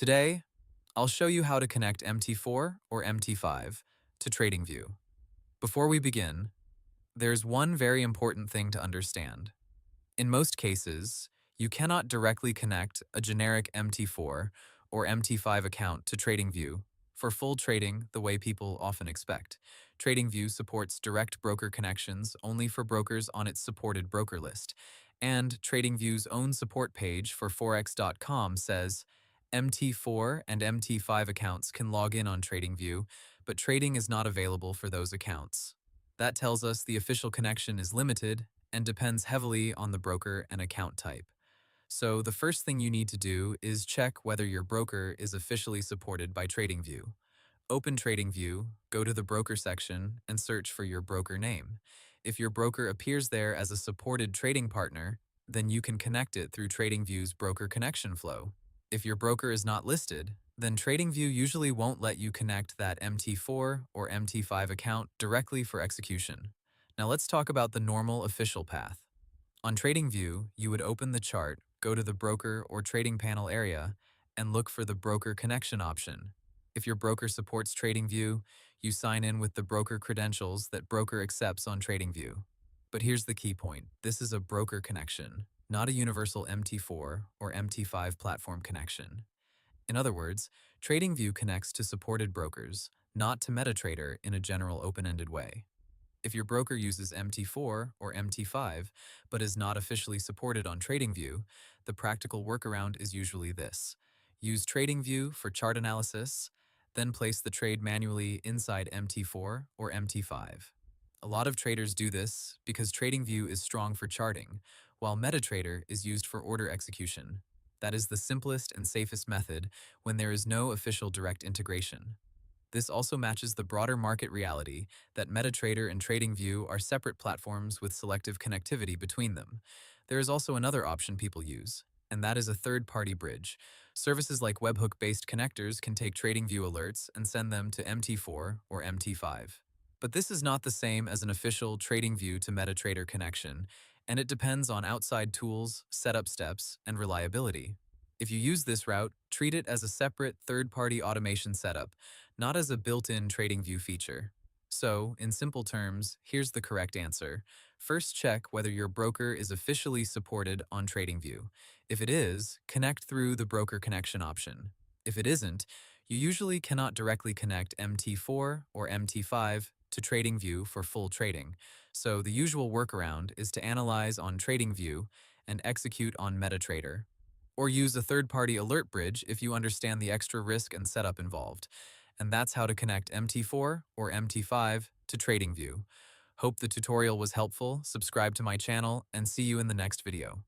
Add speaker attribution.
Speaker 1: Today, I'll show you how to connect MT4 or MT5 to TradingView. Before we begin, there's one very important thing to understand. In most cases, you cannot directly connect a generic MT4 or MT5 account to TradingView for full trading the way people often expect. TradingView supports direct broker connections only for brokers on its supported broker list, and TradingView's own support page for Forex.com says MT4 and MT5 accounts can log in on TradingView, but trading is not available for those accounts. That tells us the official connection is limited and depends heavily on the broker and account type. So the first thing you need to do is check whether your broker is officially supported by TradingView. Open TradingView, go to the broker section, and search for your broker name. If your broker appears there as a supported trading partner, then you can connect it through TradingView's broker connection flow. If your broker is not listed, then TradingView usually won't let you connect that MT4 or MT5 account directly for execution. Now let's talk about the normal official path. On TradingView, you would open the chart, go to the broker or trading panel area, and look for the broker connection option. If your broker supports TradingView, you sign in with the broker credentials that broker accepts on TradingView. But here's the key point. This is a broker connection, not a universal MT4 or MT5 platform connection. In other words, TradingView connects to supported brokers, not to MetaTrader in a general open-ended way. If your broker uses MT4 or MT5 but is not officially supported on TradingView, the practical workaround is usually this. Use TradingView for chart analysis, then place the trade manually inside MT4 or MT5. A lot of traders do this because TradingView is strong for charting, while MetaTrader is used for order execution. That is the simplest and safest method when there is no official direct integration. This also matches the broader market reality that MetaTrader and TradingView are separate platforms with selective connectivity between them. There is also another option people use, and that is a third-party bridge. Services like webhook-based connectors can take TradingView alerts and send them to MT4 or MT5. But this is not the same as an official TradingView to MetaTrader connection, and it depends on outside tools, setup steps, and reliability. If you use this route, treat it as a separate third-party automation setup, not as a built-in TradingView feature. So, in simple terms, here's the correct answer. First, check whether your broker is officially supported on TradingView. If it is, connect through the broker connection option. If it isn't, you usually cannot directly connect MT4 or MT5 to TradingView for full trading. So the usual workaround is to analyze on TradingView and execute on MetaTrader. Or use a third-party alert bridge if you understand the extra risk and setup involved. And that's how to connect MT4 or MT5 to TradingView. Hope the tutorial was helpful, subscribe to my channel, and see you in the next video.